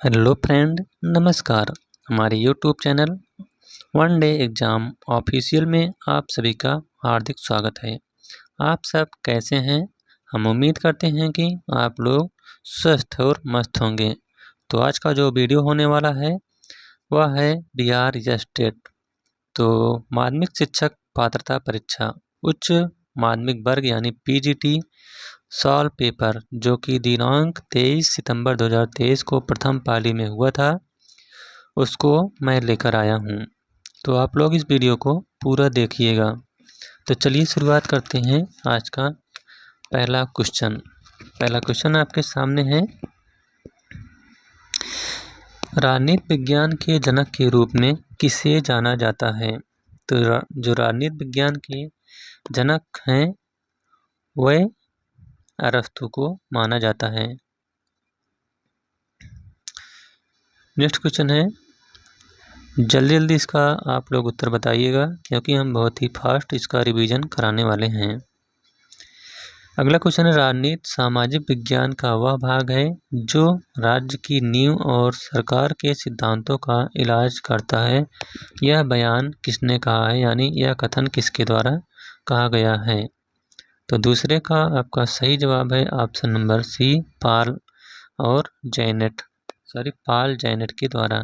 Hello friend, नमस्कार। हमारे YouTube channel one day exam official में आप सभी का हार्दिक स्वागत है। आप सब कैसे हैं? हम उम्मीद करते हैं कि आप लोग स्वस्थ और मस्त होंगे। तो आज का जो वीडियो होने वाला है वह है बिहार स्टेट तो माध्यमिक शिक्षक पात्रता परीक्षा उच्च माध्यमिक वर्ग यानी पीजीटी सॉल्व पेपर जो कि दिनांक 23 सितंबर 2023 को प्रथम पाली में हुआ था, उसको मैं लेकर आया हूँ। तो आप लोग इस वीडियो को पूरा देखिएगा। तो चलिए शुरुआत करते हैं आज का पहला क्वेश्चन आपके सामने है। राजनीति विज्ञान के जनक के रूप में किसे जाना जाता है? तो जो राजनीति विज्ञान के जनक हैं वह अरस्तु को माना जाता है। नेक्स्ट क्वेश्चन है, जल्दी जल्दी इसका आप लोग उत्तर बताइएगा क्योंकि हम बहुत ही फास्ट इसका रिवीजन कराने वाले हैं। अगला क्वेश्चन है, राजनीति सामाजिक विज्ञान का वह भाग है जो राज्य की नींव और सरकार के सिद्धांतों का इलाज करता है। यह बयान किसने कहा है, यानी यह कथन किसके द्वारा कहा गया है? तो दूसरे का आपका सही जवाब है ऑप्शन नंबर सी, पाल जैनेट के द्वारा।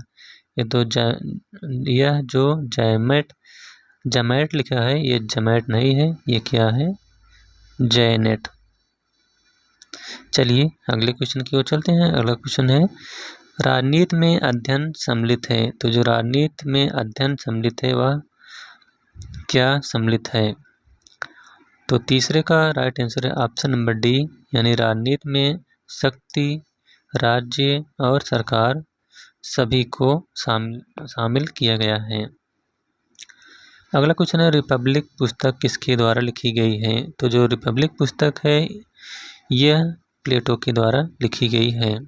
यह जो जमैट लिखा है, ये जमैट नहीं है, ये क्या है? जैनेट। चलिए अगले क्वेश्चन की ओर चलते हैं। अगला क्वेश्चन है, राजनीति में अध्ययन सम्मिलित है। तो जो राजनीति में अध्ययन सम्मिलित है वह क्या सम्मिलित है? तो तीसरे का राइट आंसर है ऑप्शन नंबर डी, यानी राजनीति में शक्ति, राज्य और सरकार सभी को शामिल किया गया है। अगला क्वेश्चन है, रिपब्लिक पुस्तक किसके द्वारा लिखी गई है? तो जो रिपब्लिक पुस्तक है यह प्लेटो के द्वारा लिखी गई है।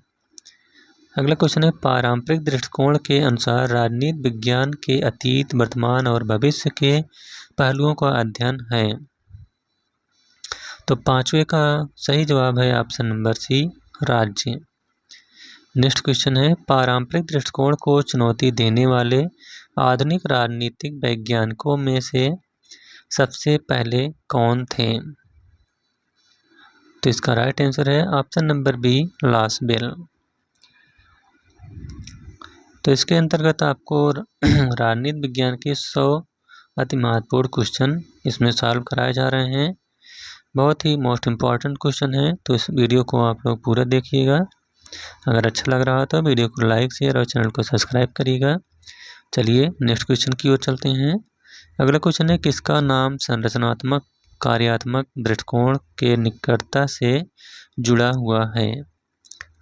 अगला क्वेश्चन है, पारंपरिक दृष्टिकोण के अनुसार राजनीति विज्ञान के अतीत, वर्तमान और भविष्य के पहलुओं का अध्ययन है। तो पांचवे का सही जवाब है ऑप्शन नंबर सी, राज्य। नेक्स्ट क्वेश्चन है, पारंपरिक दृष्टिकोण को चुनौती देने वाले आधुनिक राजनीतिक वैज्ञानिकों में से सबसे पहले कौन थे? तो इसका राइट आंसर है ऑप्शन नंबर बी, लासबेल। तो इसके अंतर्गत आपको राजनीति विज्ञान के 100 अति महत्वपूर्ण क्वेश्चन इसमें सॉल्व कराए जा रहे हैं। बहुत ही मोस्ट इम्पॉर्टेंट क्वेश्चन है, तो इस वीडियो को आप लोग पूरा देखिएगा। अगर अच्छा लग रहा तो वीडियो को लाइक, शेयर और चैनल को सब्सक्राइब करिएगा। चलिए नेक्स्ट क्वेश्चन की ओर चलते हैं। अगला क्वेश्चन है, किसका नाम संरचनात्मक कार्यात्मक दृष्टिकोण के निकटता से जुड़ा हुआ है?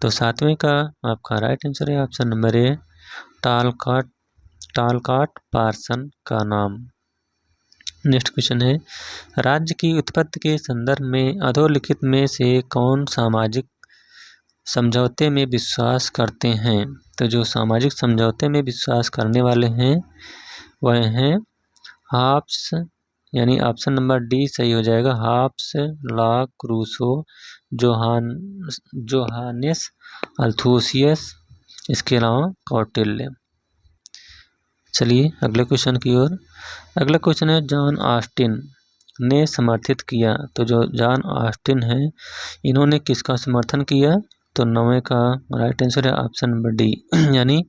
तो सातवें का आपका राइट आंसर है ऑप्शन नंबर ए, टालकाट पार्सन का नाम। नेक्स्ट क्वेश्चन है, राज्य की उत्पत्ति के संदर्भ में अधोलिखित में से कौन सामाजिक समझौते में विश्वास करते हैं? तो जो सामाजिक समझौते में विश्वास करने वाले हैं वह हैं हाब्स, यानी ऑप्शन नंबर डी सही हो जाएगा, हाब्स, लॉक, रूसो, जोहानेस अल्थूसियस, इसके अलावा कौटिल्य। चलिए अगले क्वेश्चन की ओर। अगला क्वेश्चन है, जॉन ऑस्टिन ने समर्थित किया। तो जो जॉन ऑस्टिन है इन्होंने किसका समर्थन किया? तो 9वें का राइट आंसर है ऑप्शन नंबर डी, यानी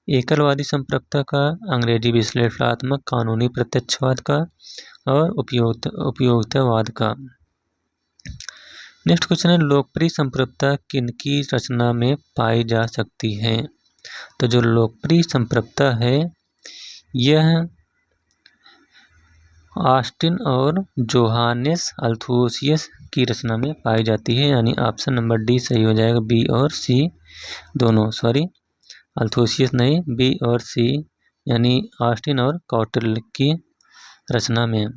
एकलवादी संप्रभुता का, अंग्रेजी विश्लेषणात्मक कानूनी प्रत्यक्षवाद का और उपयोगितावाद का। नेक्स्ट क्वेश्चन है, लोकप्रिय संप्रभुता किनकी रचना में पाई जा सकती है? तो जो लोकप्रिय संप्रभुता है यह ऑस्टिन और जोहानेस अल्थूसियस की रचना में पाई जाती है, यानी ऑप्शन नंबर डी सही हो जाएगा, बी और सी दोनों, अल्थूसियस नहीं, बी और सी, यानी ऑस्टिन और कौटिल्य की रचना में।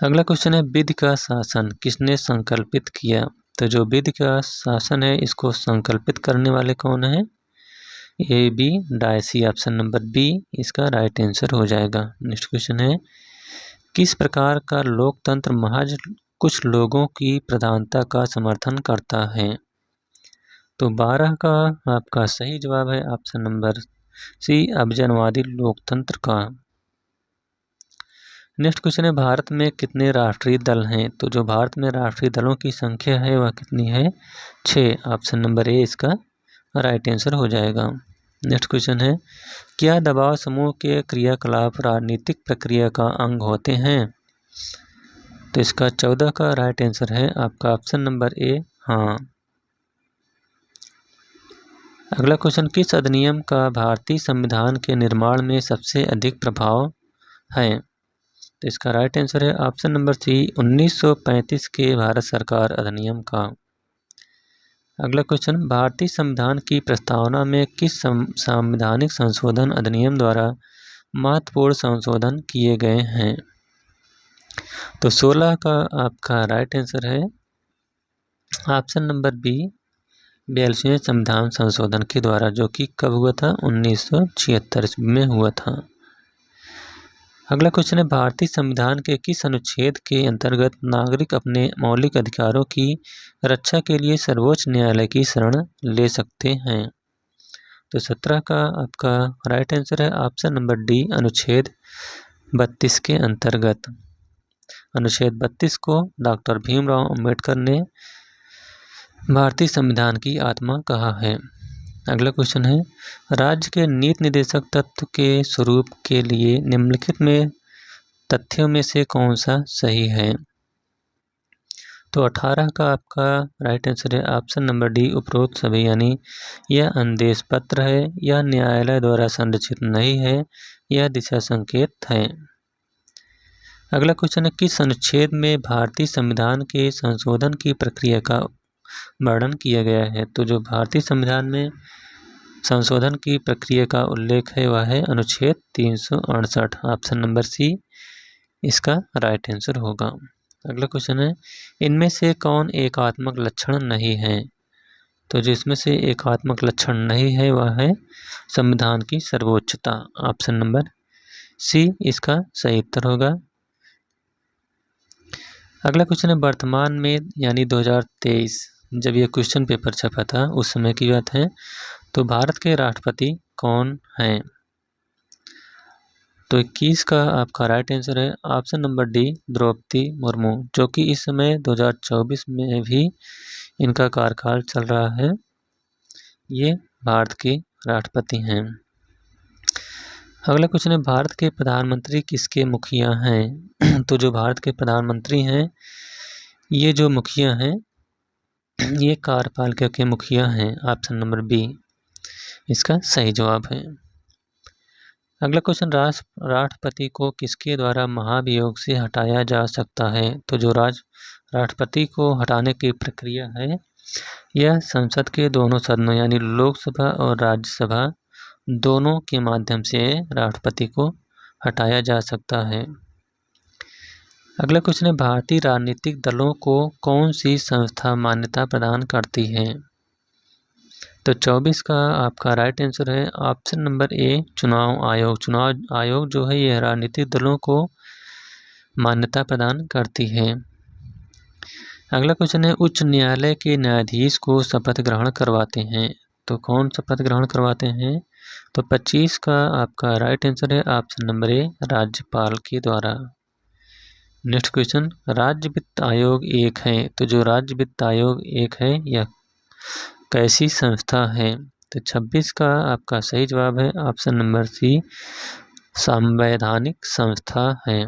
अगला क्वेश्चन है, विधि का शासन किसने संकल्पित किया? तो जो विधि का शासन है इसको संकल्पित करने वाले कौन है? A B Dicey, option number B इसका राइट आंसर हो जाएगा। नेक्स्ट क्वेश्चन है, किस प्रकार का लोकतंत्र महज कुछ लोगों की प्रधानता का समर्थन करता है? तो 12 का आपका सही जवाब है ऑप्शन नंबर सी, अभिजनवादी लोकतंत्र का। नेक्स्ट क्वेश्चन है, भारत में कितने राष्ट्रीय दल हैं? तो जो भारत में राष्ट्रीय दलों की संख्या है वह कितनी है? 6। ऑप्शन नंबर ए इसका राइट आंसर हो जाएगा। नेक्स्ट क्वेश्चन है, क्या दबाव समूह के क्रियाकलाप राजनीतिक प्रक्रिया का अंग होते हैं? तो इसका 14 का राइट आंसर है आपका ऑप्शन नंबर ए, हाँ। अगला क्वेश्चन, किस अधिनियम का भारतीय संविधान के निर्माण में सबसे अधिक प्रभाव है? तो इसका राइट आंसर है ऑप्शन नंबर सी, 1935 के भारत सरकार अधिनियम का। अगला क्वेश्चन, भारतीय संविधान की प्रस्तावना में किस संवैधानिक संशोधन अधिनियम द्वारा महत्वपूर्ण संशोधन किए गए हैं? तो 16 का आपका राइट आंसर है ऑप्शन नंबर बी, 42वें संविधान संशोधन के द्वारा, जो कि कब हुआ था? 1976 में हुआ था। अगला क्वेश्चन है, भारतीय संविधान के किस अनुच्छेद के अंतर्गत नागरिक अपने मौलिक अधिकारों की रक्षा के लिए सर्वोच्च न्यायालय की शरण ले सकते हैं? तो 17 का आपका राइट आंसर है ऑप्शन नंबर डी, अनुच्छेद 32 के अंतर्गत। अनुच्छेद 32 को डॉक्टर भीमराव अंबेडकर ने भारतीय संविधान की आत्मा कहा है। अगला क्वेश्चन है, राज्य के नीति निर्देशक तत्व के स्वरूप के लिए निम्नलिखित में तथ्यों में से कौन सा सही है? तो 18 का आपका राइट आंसर है ऑप्शन नंबर डी, उपरोक्त सभी, यानी यह आदेश पत्र है, यह न्यायालय द्वारा संरक्षित नहीं है, यह दिशा संकेत है। अगला क्वेश्चन है, किस अनुच्छेद में भारतीय संविधान के संशोधन की प्रक्रिया का वर्णन किया गया है? तो जो भारतीय संविधान में संशोधन की प्रक्रिया का उल्लेख है वह है अनुच्छेद 368। ऑप्शन नंबर सी इसका राइट आंसर होगा। अगला क्वेश्चन है, इनमें से कौन एकात्मक लक्षण नहीं है? तो जिसमें से एकात्मक लक्षण नहीं है वह है संविधान की सर्वोच्चता। ऑप्शन नंबर सी इसका सही उत्तर होगा। अगला क्वेश्चन है, वर्तमान में यानी 2023 जब यह क्वेश्चन पेपर छपा था उस समय की बात है, तो भारत के राष्ट्रपति कौन हैं? तो 21 का आपका राइट आंसर है option number D, Droupadi Murmu, जो कि इस समय 2024 में भी इनका कार्यकाल चल रहा है। ये भारत के राष्ट्रपति हैं। अगला क्वेश्चन है, भारत के प्रधानमंत्री किसके मुखिया हैं? तो जो भारत के प्रधानमंत्री हैं, ये जो मुखिया हैं ये कार्यपालिका के मुखिया हैं। ऑप्शन नंबर बी इसका सही जवाब है। अगला क्वेश्चन, राष्ट्रपति को किसके द्वारा महाभियोग से हटाया जा सकता है? तो जो राष्ट्रपति को हटाने की प्रक्रिया है यह संसद के दोनों सदनों यानी लोकसभा और राज्यसभा दोनों के माध्यम से राष्ट्रपति को हटाया जा सकता है। अगला क्वेश्चन है, भारतीय राजनीतिक दलों को कौन सी संस्था मान्यता प्रदान करती है? तो 24 का आपका राइट आंसर है ऑप्शन नंबर ए, चुनाव आयोग। चुनाव आयोग जो है यह राजनीतिक दलों को मान्यता प्रदान करती है। अगला क्वेश्चन है, उच्च न्यायालय के न्यायाधीश को शपथ ग्रहण करवाते हैं, तो कौन शपथ ग्रहण करवाते हैं? तो 25 का आपका राइट आंसर है ऑप्शन नंबर ए, राज्यपाल के द्वारा। नेक्स्ट क्वेश्चन, राज्य वित्त आयोग एक है, तो जो राज्य वित्त आयोग एक है यह कैसी संस्था है? तो 26 का आपका सही जवाब है ऑप्शन नंबर सी, संवैधानिक संस्था है।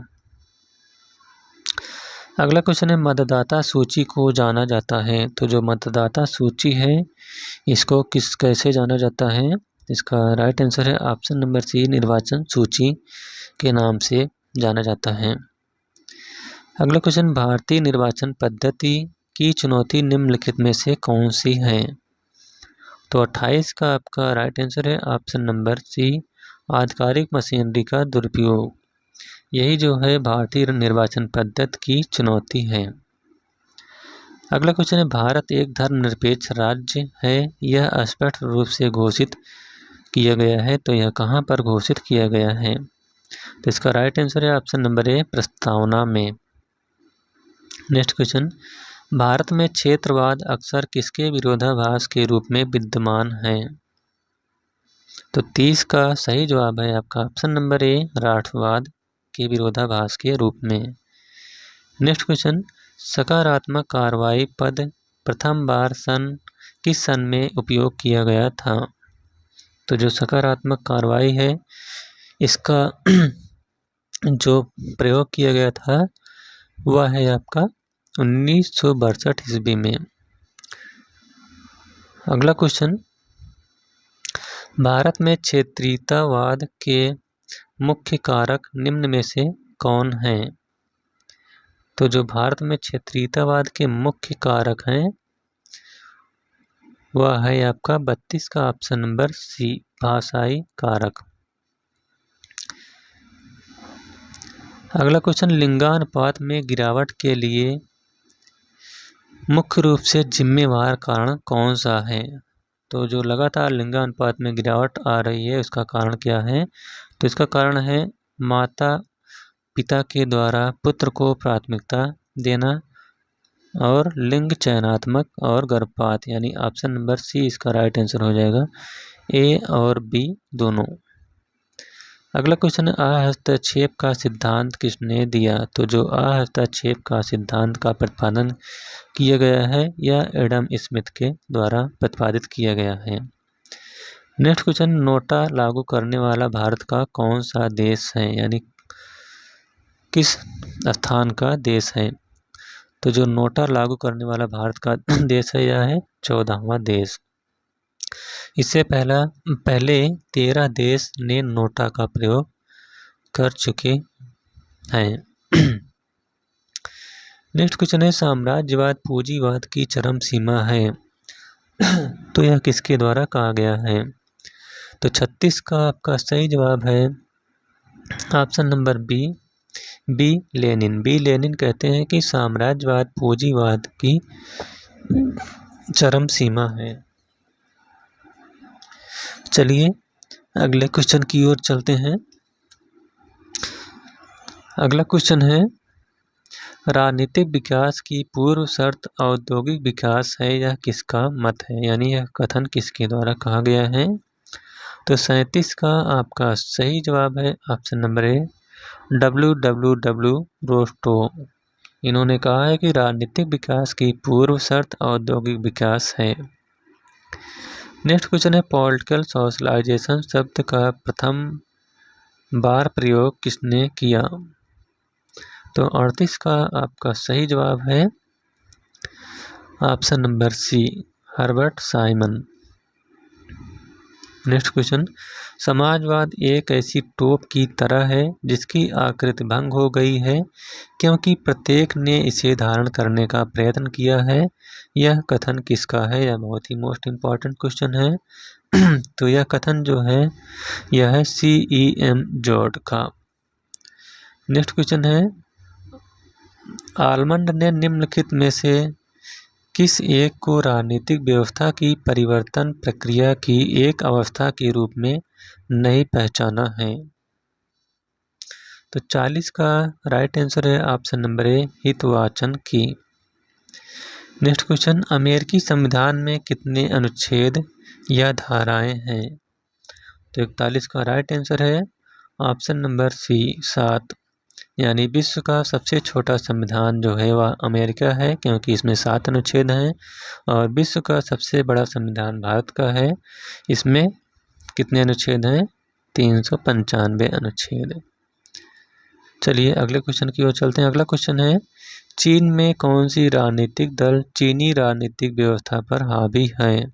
अगला क्वेश्चन है, मतदाता सूची को जाना जाता है, तो जो मतदाता सूची है इसको कैसे जाना जाता है? इसका राइट आंसर है ऑप्शन नंबर सी, निर्वाचन सूची के नाम से जाना जाता है। अगला क्वेश्चन, भारतीय निर्वाचन पद्धति की चुनौती निम्नलिखित में से कौन सी है? तो 28 का आपका राइट आंसर है ऑप्शन नंबर सी, आधिकारिक मशीनरी का दुरुपयोग। यही जो है भारतीय निर्वाचन पद्धति की चुनौती है। अगला क्वेश्चन है, भारत एक धर्मनिरपेक्ष राज्य है, यह स्पष्ट रूप से घोषित किया गया है, तो यह कहाँ पर घोषित किया गया है? तो इसका राइट आंसर है ऑप्शन नंबर ए, प्रस्तावना में। नेक्स्ट क्वेश्चन, भारत में क्षेत्रवाद अक्सर किसके विरोधाभास के रूप में विद्यमान है? तो 30 का सही जवाब है आपका ऑप्शन नंबर ए, राष्ट्रवाद के विरोधाभास के रूप में। नेक्स्ट क्वेश्चन, सकारात्मक कार्रवाई पद प्रथम बार किस सन में उपयोग किया गया था? तो जो सकारात्मक कार्रवाई है इसका जो प्रयोग किया गया था वह है आपका 1962 ईस्वी में। अगला क्वेश्चन, भारत में क्षेत्रीयतावाद के मुख्य कारक निम्न में से कौन हैं? तो जो भारत में क्षेत्रीयतावाद के मुख्य कारक हैं वह है आपका 32 का ऑप्शन नंबर सी, भाषाई कारक। अगला क्वेश्चन, लिंगानुपात में गिरावट के लिए मुख्य रूप से जिम्मेवार कारण कौन सा है? तो जो लगातार लिंगानुपात में गिरावट आ रही है उसका कारण क्या है? तो इसका कारण है माता पिता के द्वारा पुत्र को प्राथमिकता देना और लिंग चयनात्मक और गर्भपात, यानी ऑप्शन नंबर सी इसका राइट आंसर हो जाएगा, ए और बी दोनों। अगला क्वेश्चन, अहस्तक्षेप का सिद्धांत किसने दिया? तो जो अहस्तक्षेप का सिद्धांत का प्रतिपादन किया गया है यह एडम स्मिथ के द्वारा प्रतिपादित किया गया है। नेक्स्ट क्वेश्चन, नोटा लागू करने वाला भारत का कौन सा देश है, यानी किस स्थान का देश है? तो जो नोटा लागू करने वाला भारत का देश है यह है 14वां देश। इससे पहले 13 देश ने नोटा का प्रयोग कर चुके हैं। नेक्स्ट क्वेश्चन है, साम्राज्यवाद पूंजीवाद की चरम सीमा है तो यह किसके द्वारा कहा गया है? तो 36 का आपका सही जवाब है option number B, Lenin. B Lenin कहते हैं कि साम्राज्यवाद पूंजीवाद की चरम सीमा है। चलिए अगले क्वेश्चन की ओर चलते हैं। अगला क्वेश्चन है, राजनीतिक विकास की पूर्व शर्त औद्योगिक विकास है, यह किसका मत है, यानी यह कथन किसके द्वारा कहा गया है? तो 37 का आपका सही जवाब है ऑप्शन नंबर ए, WW रोस्टो। इन्होंने कहा है कि राजनीतिक विकास की पूर्व शर्त औद्योगिक विकास है। नेक्स्ट क्वेश्चन है, पॉलिटिकल सोशलाइजेशन शब्द का प्रथम बार प्रयोग किसने किया? तो 38 का आपका सही जवाब है option number C, Herbert Simon. Next question, समाजवाद एक ऐसी टोप की तरह है जिसकी आकृति भंग हो गई है क्योंकि प्रत्येक ने इसे धारण करने का प्रयत्न किया है, यह कथन किसका है? यह बहुत ही मोस्ट इम्पॉर्टेंट क्वेश्चन है। तो यह कथन जो है यह है CEM जॉर्ज का। नेक्स्ट क्वेश्चन है, आलमंड ने निम्नलिखित में से किस एक को राजनीतिक व्यवस्था की परिवर्तन प्रक्रिया की एक अवस्था के रूप में नहीं पहचाना है? तो 40 का राइट आंसर है ऑप्शन नंबर ए, हितवाचन की। नेक्स्ट क्वेश्चन, अमेरिकी संविधान में कितने अनुच्छेद या धाराएं हैं? तो 41 का राइट आंसर है ऑप्शन नंबर सी, 7। यानी विश्व का सबसे छोटा संविधान जो है वह अमेरिका है क्योंकि इसमें 7 अनुच्छेद हैं, और विश्व का सबसे बड़ा संविधान भारत का है, इसमें कितने अनुच्छेद हैं? 395 अनुच्छेद। चलिए अगले क्वेश्चन की ओर चलते हैं। अगला क्वेश्चन है, चीन में कौन सी राजनीतिक दल चीनी राजनीतिक व्यवस्था पर हावी है?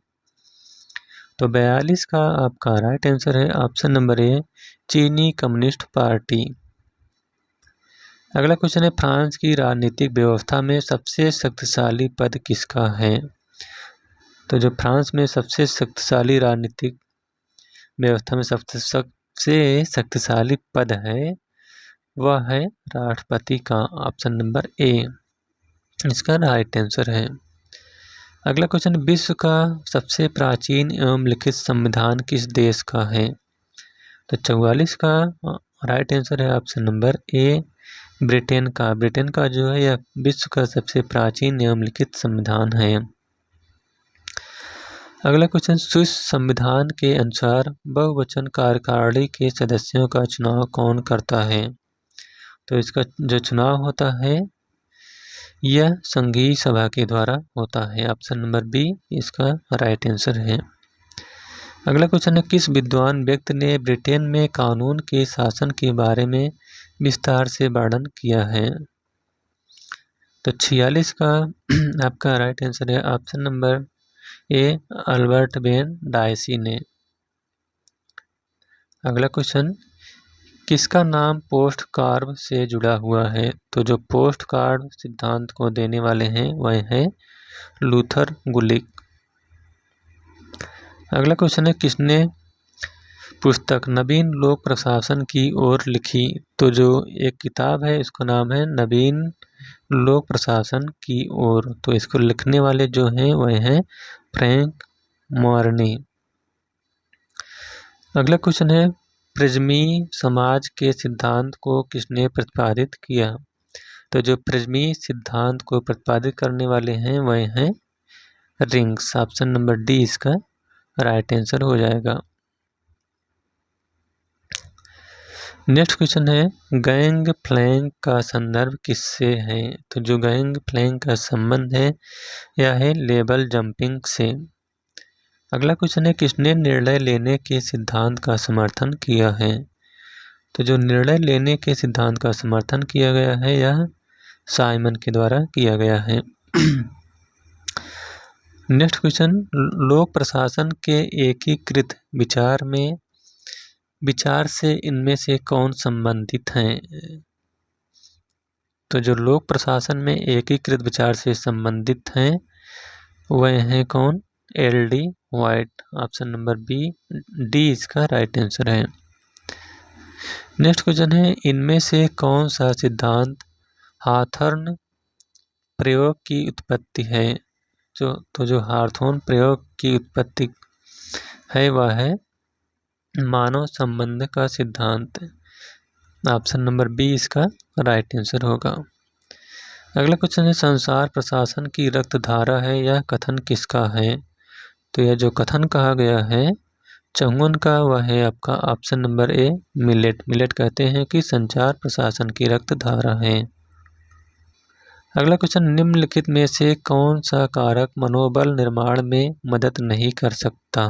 तो 42 का आपका राइट आंसर है ऑप्शन नंबर ए, चीनी कम्युनिस्ट पार्टी। अगला क्वेश्चन है, फ्रांस की राजनीतिक व्यवस्था में सबसे शक्तिशाली पद किसका है? तो जो फ्रांस में सबसे शक्तिशाली राजनीतिक व्यवस्था में सबसे शक्तिशाली पद है वह है राष्ट्रपति का, ऑप्शन नंबर ए इसका राइट आंसर है। अगला क्वेश्चन, विश्व का सबसे प्राचीन एवं लिखित संविधान किस देश का है? तो 44 का राइट आंसर है ऑप्शन नंबर ए, ब्रिटेन का जो है यह विश्व का सबसे प्राचीन एवं लिखित संविधान है। अगला क्वेश्चन, स्विस संविधान के अनुसार बहुवचन कार्यकारिणी के सदस्यों का चुनाव कौन करता है? तो इसका जो चुनाव होता है यह संघीय सभा के द्वारा होता है। ऑप्शन नंबर बी इसका राइट आंसर है। अगला क्वेश्चन है, किस विद्वान व्यक्ति ने ब्रिटेन में कानून के शासन के बारे में विस्तार से वर्णन किया है? तो 46 का आपका राइट आंसर है option number A Albert Ben Dicey ने। अगला क्वेश्चन, किसका नाम पोस्ट कार्ड से जुड़ा हुआ है? तो जो पोस्ट कार्ड सिद्धांत को देने वाले हैं वह है लूथर गुलिक। अगला क्वेश्चन है, किसने पुस्तक नवीन लोक प्रशासन की ओर लिखी? तो जो एक किताब है इसका नाम है नवीन लोक प्रशासन की ओर। तो इसको लिखने वाले जो हैं वह हैं फ्रैंक मोर्नी। अगला क्वेश्चन है, प्रिज्मी समाज के सिद्धांत को किसने प्रतिपादित किया? तो जो प्रिज्मी सिद्धांत को प्रतिपादित करने वाले हैं वह हैं रिंग्स। ऑप्शन नंबर डी इसका राइट आंसर हो जाएगा। नेक्स्ट क्वेश्चन है, गैंग प्लैंक का संदर्भ किससे है? तो जो गैंग प्लैंक का संबंध है यह है लेवल जंपिंग से। अगला क्वेश्चन है, किसने निर्णय लेने के सिद्धांत का समर्थन किया है? तो जो निर्णय लेने के सिद्धांत का समर्थन किया गया है यह साइमन के द्वारा किया गया है। नेक्स्ट क्वेश्चन, लोक प्रशासन के एकीकृत विचार से इनमें से कौन संबंधित हैं? तो जो लोक प्रशासन में एकीकृत विचार से संबंधित हैं वह हैं कौन? LD. White. Option number B D इसका राइट आंसर है। नेक्स्ट क्वेश्चन है, इनमें से कौन सा सिद्धांत हाथर्न प्रयोग की उत्पत्ति है? तो जो हाथर्न प्रयोग की उत्पत्ति है वह है मानव संबंध का सिद्धांत। ऑप्शन नंबर बी इसका राइट आंसर होगा। अगला क्वेश्चन है, संसार प्रशासन की रक्त धारा है यह कथन किसका है? तो यह जो कथन कहा गया है चंगुन का वह है आपका ऑप्शन नंबर ए मिलेट कहते हैं कि संचार प्रशासन की रक्त धारा है। अगला क्वेश्चन, निम्नलिखित में से कौन सा कारक मनोबल निर्माण में मदद नहीं कर सकता?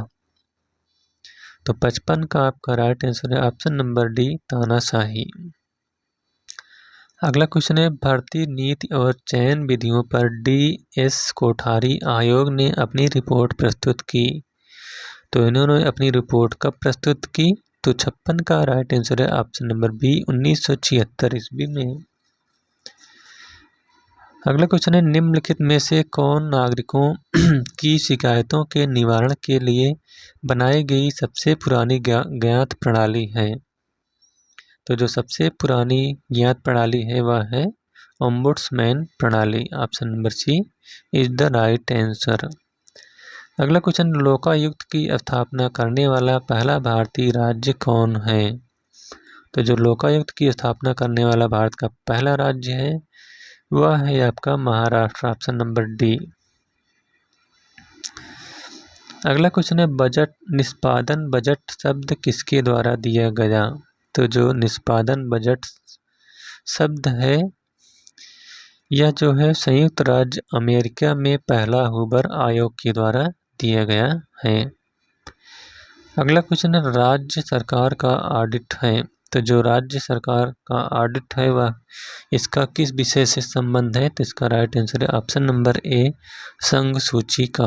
तो 55 का आपका राइट आंसर है ऑप्शन नंबर डी तानाशाही। अगला क्वेश्चन है, भर्ती नीति और चयन विधियों पर डी.एस. कोठारी आयोग ने अपनी रिपोर्ट प्रस्तुत की। तो इन्होंने अपनी रिपोर्ट कब प्रस्तुत की? तो 56 का राइट आंसर है ऑप्शन नंबर बी 1976 ईस्वी में। अगला क्वेश्चन है, निम्नलिखित में से कौन नागरिकों की शिकायतों के निवारण के लिए बनाई गई सबसे पुरानी ज्ञात प्रणाली है? तो जो सबसे पुरानी ज्ञात प्रणाली है वह है ओम्बुड्समैन प्रणाली। Option number C is the right answer. अगला क्वेश्चन, लोकायुक्त की स्थापना करने वाला पहला भारतीय राज्य कौन है? तो जो लोकायुक्त की स्थापना करने वाला भारत का पहला राज्य है वह है आपका महाराष्ट्र। Option number D. अगला क्वेश्चन है, निष्पादन बजट शब्द किसके द्वारा दिया गया? तो जो निष्पादन बजट शब्द है यह जो है संयुक्त राज्य अमेरिका में पहला हुबर आयोग के द्वारा दिया गया है। अगला क्वेश्चन है, राज्य सरकार का ऑडिट है। तो जो राज्य सरकार का ऑडिट है वह इसका किस विषय से संबंध है? तो इसका राइट आंसर है ऑप्शन नंबर ए संघ सूची का।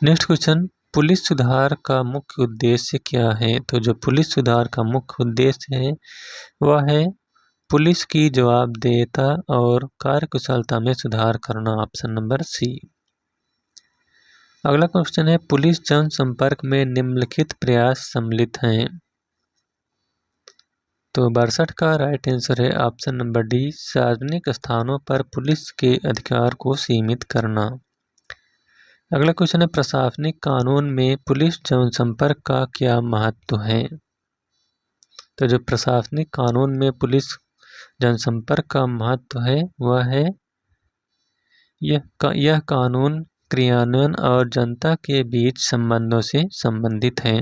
नेक्स्ट क्वेश्चन, पुलिस सुधार का मुख्य उद्देश्य क्या है? तो जो पुलिस सुधार का मुख्य उद्देश्य है वह है पुलिस की जवाबदेहिता और कार्यकुशलता में सुधार करना। Option number C. अगला क्वेश्चन है, पुलिस जनसंपर्क में निम्नलिखित प्रयास सम्मिलित हैं। तो 62 का राइट आंसर है ऑप्शन नंबर डी सार्वजनिक स्थानों पर पुलिस के अधिकार को सीमित करना। अगला क्वेश्चन है, प्रशासनिक कानून में पुलिस जनसंपर्क का क्या महत्व है? तो जो प्रशासनिक कानून में पुलिस जनसंपर्क का महत्व है वह है यह कानून क्रियान्वयन और जनता के बीच संबंधों से संबंधित है।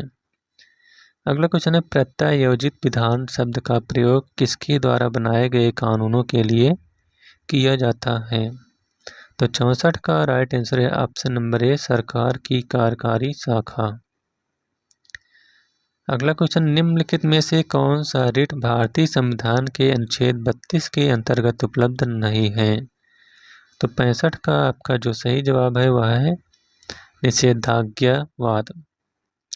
अगला क्वेश्चन है प्रत्यायोजित विधान शब्द का प्रयोग किसके द्वारा बनाए गए कानूनों के लिए किया जाता है। तो 64 का राइट आंसर है ऑप्शन नंबर ए, सरकार की कार्यकारी शाखा। अगला क्वेश्चन निम्नलिखित में से कौन सा रिट भारतीय संविधान के अनुच्छेद 32 के अंतर्गत उपलब्ध नहीं है। तो 65 का आपका जो सही जवाब है वह है निषेधाज्ञावाद।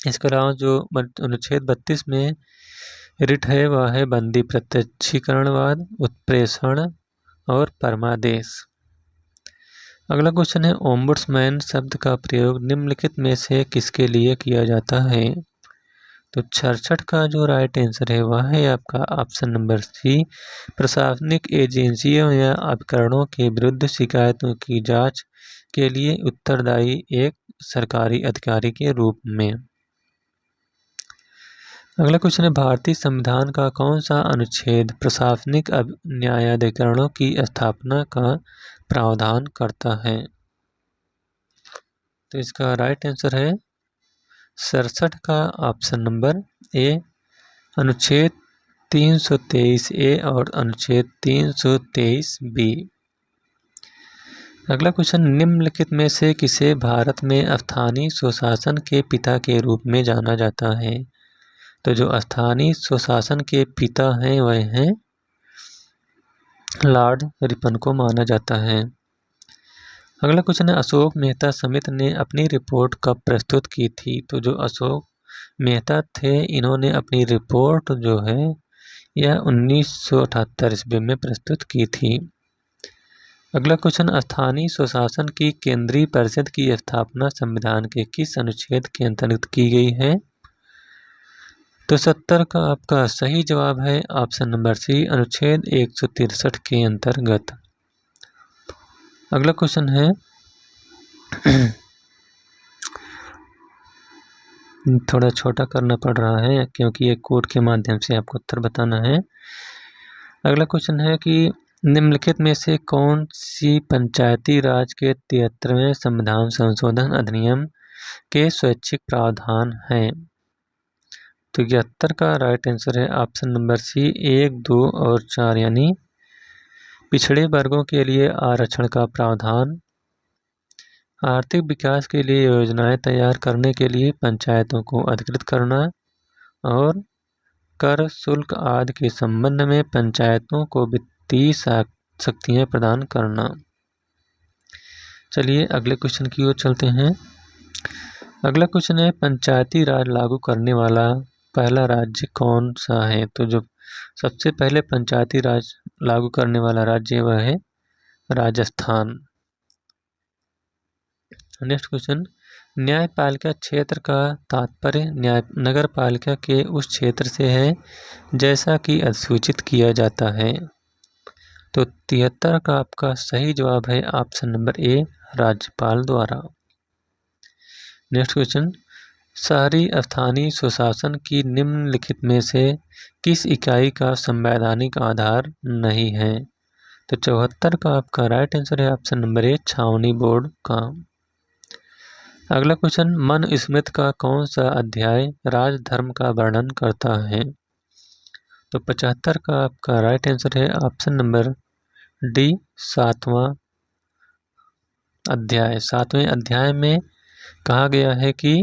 इसके अलावा जो अनुच्छेद 32 में रिट है वह है बंदी प्रत्यक्षीकरणवाद, उत्प्रेषण और परमादेश। अगला क्वेश्चन है ओम्बुड्समैन शब्द का प्रयोग निम्नलिखित में से किसके लिए किया जाता है। तो 66 का जो राइट आंसर है वह है आपका ऑप्शन नंबर सी, प्रशासनिक एजेंसियों या उपकरणों के विरुद्ध शिकायतों की जांच के लिए उत्तरदायी एक सरकारी अधिकारी के रूप में। अगला क्वेश्चन है भारतीय संविधान का कौन सा अनुच्छेद प्रशासनिक न्यायाधिकरणों की स्थापना का प्रावधान करता है। तो इसका राइट आंसर है 67 का ऑप्शन नंबर ए, अनुच्छेद 323 ए और अनुच्छेद 323 बी। अगला क्वेश्चन निम्नलिखित में से किसे भारत में स्थानीय स्वशासन के पिता के रूप में जाना जाता है। तो जो स्थानीय स्वशासन के पिता हैं वह हैं लॉर्ड रिपन को माना जाता है। अगला क्वेश्चन है अशोक मेहता समिति ने अपनी रिपोर्ट कब प्रस्तुत की थी। तो जो अशोक मेहता थे इन्होंने अपनी रिपोर्ट जो है यह 1978 ईस्वी में प्रस्तुत की थी। अगला क्वेश्चन स्थानीय स्वशासन की केंद्रीय परिषद की स्थापना संविधान के किस अनुच्छेद के अंतर्गत की गई है। तो 70 का आपका सही जवाब है ऑप्शन नंबर सी, अनुच्छेद 163 के अंतर्गत। अगला क्वेश्चन है थोड़ा छोटा करना पड़ रहा है क्योंकि ये कोड के माध्यम से आपको उत्तर बताना है। अगला क्वेश्चन है कि निम्नलिखित में से कौन सी पंचायती राज के 73वें संविधान संशोधन अधिनियम के स्वैच्छिक प्रावधान हैं। तो 71 का राइट आंसर है ऑप्शन नंबर सी, 1, 2 और 4 यानी पिछड़े वर्गों के लिए आरक्षण का प्रावधान, आर्थिक विकास के लिए योजनाएं तैयार करने के लिए पंचायतों को अधिकृत करना और कर, शुल्क आदि के संबंध में पंचायतों को वित्तीय शक्तियां प्रदान करना। चलिए अगले क्वेश्चन की ओर चलते हैं। अगला क्वेश्चन है पंचायती राज लागू करने वाला पहला राज्य कौन सा है। तो जो सबसे पहले पंचायती राज लागू करने वाला राज्य वह है राजस्थान। नेक्स्ट क्वेश्चन, न्यायपालिका क्षेत्र का तात्पर्य नगर पालिका के उस क्षेत्र से है जैसा कि अधिसूचित किया जाता है। तो 73 का आपका सही जवाब है ऑप्शन नंबर ए, राज्यपाल द्वारा। नेक्स्ट क्वेश्चन, शहरी स्थानीय स्वशासन की निम्नलिखित में से किस इकाई का संवैधानिक आधार नहीं है। तो 74 का आपका राइट आंसर है ऑप्शन नंबर ए, छावनी बोर्ड का। अगला क्वेश्चन, मनुस्मृति का कौन सा अध्याय राजधर्म का वर्णन करता है। तो 75 का आपका राइट आंसर है ऑप्शन नंबर डी, 7वां अध्याय। 7वें अध्याय में कहा गया है कि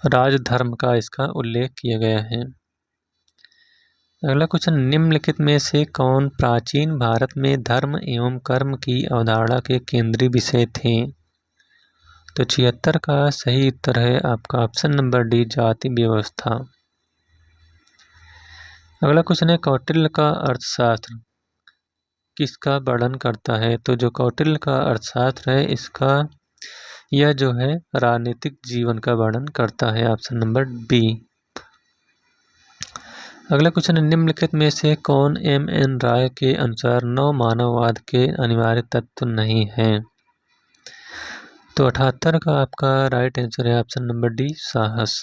राजधर्म का इसका उल्लेख किया गया है। अगला क्वेश्चन, निम्नलिखित में से कौन प्राचीन भारत में धर्म एवं कर्म की अवधारणा के केंद्रीय विषय थे। तो 76 का सही उत्तर है आपका ऑप्शन नंबर डी, जाति व्यवस्था। अगला क्वेश्चन है कौटिल्य का अर्थशास्त्र किसका वर्णन करता है। तो जो कौटिल्य का अर्थशास्त्र है इसका यह जो है राजनीतिक जीवन का वर्णन करता है, ऑप्शन नंबर बी। अगला क्वेश्चन है निम्नलिखित में से कौन M.N. राय के अनुसार नव मानववाद के अनिवार्य तत्व नहीं है। तो 78 का आपका राइट आंसर है ऑप्शन नंबर डी, साहस।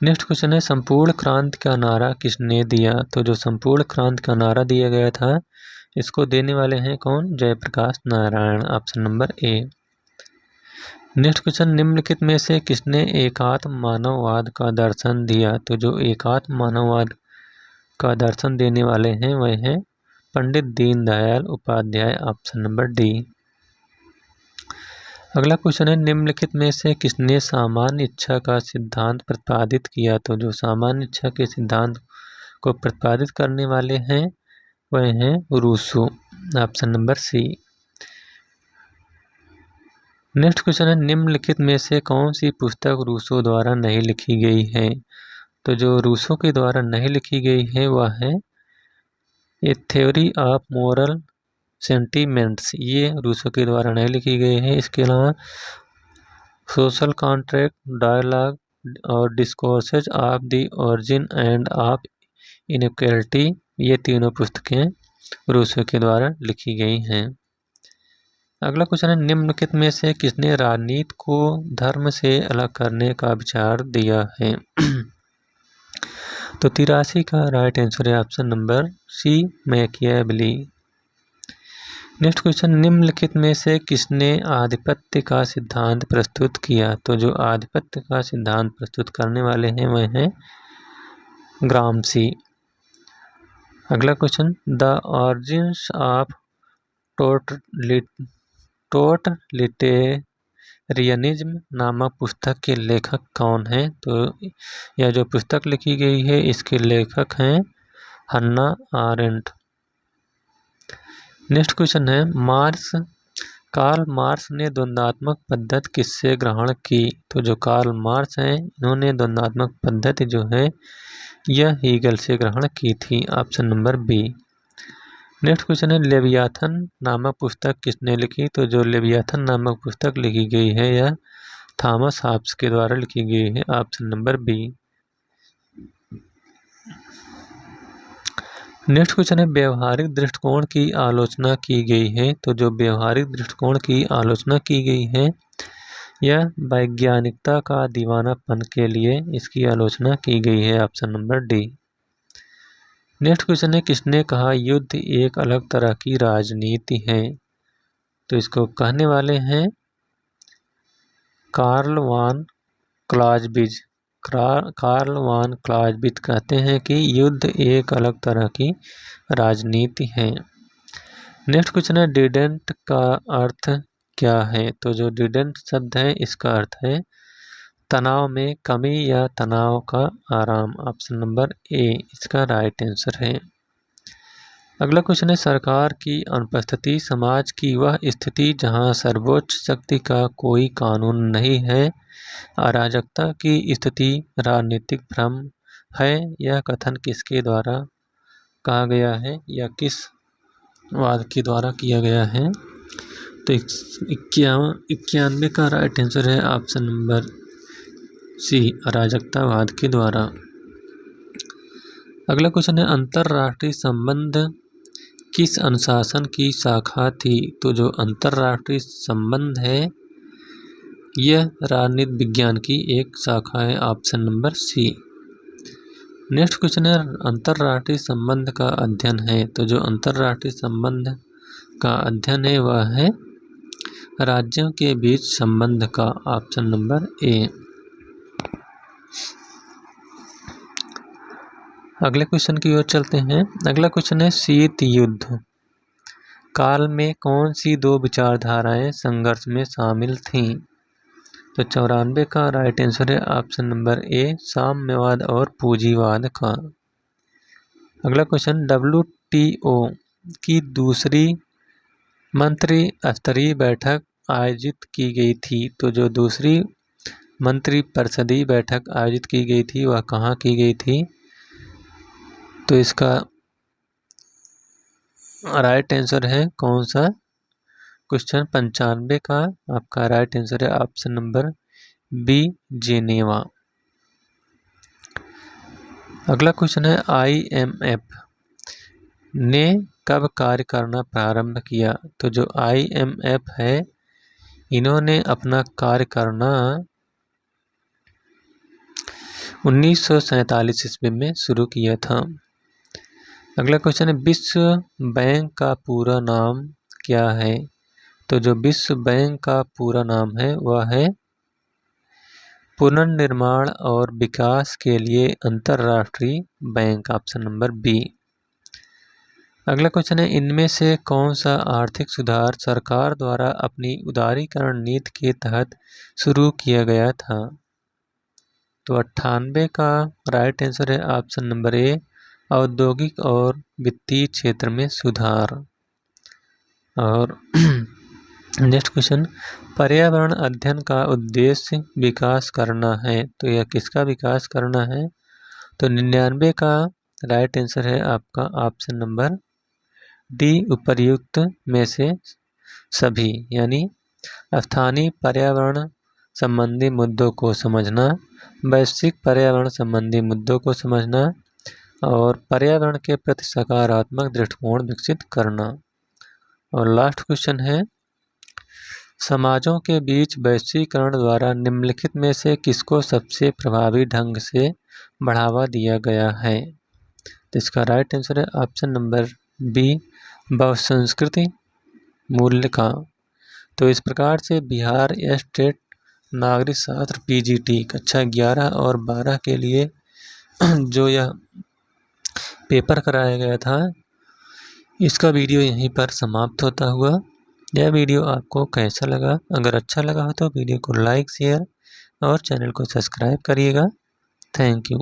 नेक्स्ट क्वेश्चन है संपूर्ण क्रांति का नारा किसने दिया? तो जो संपूर्ण क्रांति का नारा दिया गया था इसको देने वाले हैं कौन? Jayaprakash Narayan, option number A. Next question निम्नलिखित में से किसने एकात्म मानववाद का दर्शन दिया? तो जो एकात्म मानववाद का दर्शन देने वाले हैं वह हैं Pandit Deendayal Upadhyay, option number D. अगला क्वेश्चन है निम्नलिखित में से किसने सामान्य इच्छा का सिद्धांत प्रतिपादित किया? तो जो सामान्य इच्छा के सिद्धांत को प्रतिपादित करने वाले हैं वह हैं Rousseau, option number C. Next question है निम्नलिखित में से कौन सी पुस्तक रूसो द्वारा नहीं लिखी गई है? तो जो रूसो के द्वारा नहीं लिखी गई है वह है ए थ्योरी ऑफ मोरल सेंटीमेंट्स, ये रूसो के द्वारा नहीं लिखी गई है। इसके अलावा सोशल कॉन्ट्रैक्ट, डायलॉग और discourses of the origin end of inequality, ये तीनों पुस्तकें रूसो के द्वारा लिखी गई हैं। अगला क्वेश्चन है निम्नलिखित में से किसने राजनीति को धर्म से अलग करने का विचार दिया है? तो 83 का राइट आंसर है option number C, Machiavelli. Next question निम्नलिखित में से किसने आधिपत्य का सिद्धांत प्रस्तुत किया? तो जो आधिपत्य का सिद्धांत प्रस्तुत करने वाले हैं वह हैं ग्रामसी। अगला question the origins of totalitarianism नामक पुस्तक के लेखक कौन हैं? तो यह जो पुस्तक लिखी गई है इसके लेखक हैं हन्ना आरेंट। नेक्स्ट क्वेश्चन है कार्ल मार्क्स ने द्वंद्वात्मक पद्धति किससे ग्रहण की? तो जो कार्ल मार्क्स हैं इन्होंने द्वंद्वात्मक पद्धति जो है यह हीगल से ग्रहण की थी, option number B. Next question है लेवियाथन नामक पुस्तक किसने लिखी? तो जो लेवियाथन नामक पुस्तक लिखी गई है यह थॉमस हॉब्स के द्वारा लिखी गई है, option number B. Next question है व्यवहारिक दृष्टिकोण की आलोचना की गई है? तो जो व्यवहारिक दृष्टिकोण की आलोचना की गई है यह वैज्ञानिकता का दीवानापन के लिए इसकी आलोचना की गई है, option number D. Next question है किसने कहा युद्ध एक अलग तरह की राजनीति है? तो इसको कहने वाले हैं कार्ल वान क्लाज़विट्ज़। कार्ल वान क्लाज़विट्ज़ कहते हैं कि युद्ध एक अलग तरह की राजनीति है। नेक्स्ट क्वेश्चन है डिडेंट का अर्थ क्या है? तो जो डिडेंट शब्द है इसका अर्थ है तनाव में कमी या तनाव का आराम, ऑप्शन नंबर ए इसका राइट आंसर है। अगला क्वेश्चन है सरकार की अनुपस्थिति समाज की वह स्थिति जहां सर्वोच्च शक्ति का कोई कानून नहीं है, अराजकता की स्थिति राजनीतिक भ्रम है, यह कथन किसके द्वारा कहा गया है या किस वाद के द्वारा किया गया है? तो 91 का राइट आंसर है ऑप्शन नंबर सी, अराजकतावाद के द्वारा। अगला क्वेश्चन है अंतरराष्ट्रीय संबंध किस अनुशासन की शाखा थी? तो जो अंतरराष्ट्रीय संबंध है यह राजनीति विज्ञान की एक शाखा है, option number C. Next question है अंतरराष्ट्रीय संबंध का अध्ययन है? तो जो अंतरराष्ट्रीय संबंध का अध्ययन है वह है राज्यों के बीच संबंध का, ऑप्शन नंबर ए। अगले क्वेश्चन की ओर चलते हैं। अगला क्वेश्चन है शीत युद्ध काल में कौन सी दो विचारधाराएं संघर्ष में शामिल थीं? तो 94 का राइट आंसर है ऑप्शन नंबर ए, साम्यवाद और पूंजीवाद का। अगला क्वेश्चन WTO की दूसरी मंत्री स्तरीय बैठक आयोजित की गई थी? तो जो दूसरी मंत्री परिषदीय बैठक आयोजित की गई थी वह कहाँ की गई थी? तो इसका राइट आंसर है कौन सा? क्वेश्चन 95 का आपका राइट आंसर है ऑप्शन नंबर बी, जेनेवा। अगला क्वेश्चन है IMF ने कब कार्य करना प्रारंभ किया? तो जो IMF है इन्होंने अपना कार्य करना 1947 ईस्वी में शुरू किया था। अगला क्वेश्चन है, विश्व बैंक का पूरा नाम क्या है? तो जो विश्व बैंक का पूरा नाम है वह है पुनर्निर्माण और विकास के लिए अंतर्राष्ट्रीय बैंक, ऑप्शन नंबर बी। अगला क्वेश्चन है, इनमें से कौन सा आर्थिक सुधार सरकार द्वारा अपनी उदारीकरण नीति के तहत शुरू किया गया था? तो 98 का राइट आंसर है ऑप्शन नंबर ए, औद्योगिक और वित्तीय क्षेत्र में सुधार। और नेक्स्ट क्वेश्चन, पर्यावरण अध्ययन का उद्देश्य विकास करना है, तो यह किसका विकास करना है? तो 99 का राइट आंसर है आपका ऑप्शन नंबर डी, उपर्युक्त में से सभी, यानी स्थानीय पर्यावरण संबंधी मुद्दों को समझना, वैश्विक पर्यावरण संबंधी मुद्दों को समझना और पर्यावरण के प्रति सकारात्मक दृष्टिकोण विकसित करना। और लास्ट क्वेश्चन है, समाजों के बीच वैश्वीकरण द्वारा निम्नलिखित में से किसको सबसे प्रभावी ढंग से बढ़ावा दिया गया है? तो इसका राइट आंसर है ऑप्शन नंबर बी, बहुसंस्कृति मूल्य का। तो इस प्रकार से बिहार स्टेट नागरिक शास्त्र पीजीटी कक्षा 11 और 12 के लिए जो यह पेपर कराया गया था, इसका वीडियो यहीं पर समाप्त होता हुआ। यह वीडियो आपको कैसा लगा? अगर अच्छा लगा हो तो वीडियो को लाइक, शेयर और चैनल को सब्सक्राइब करिएगा। Thank you.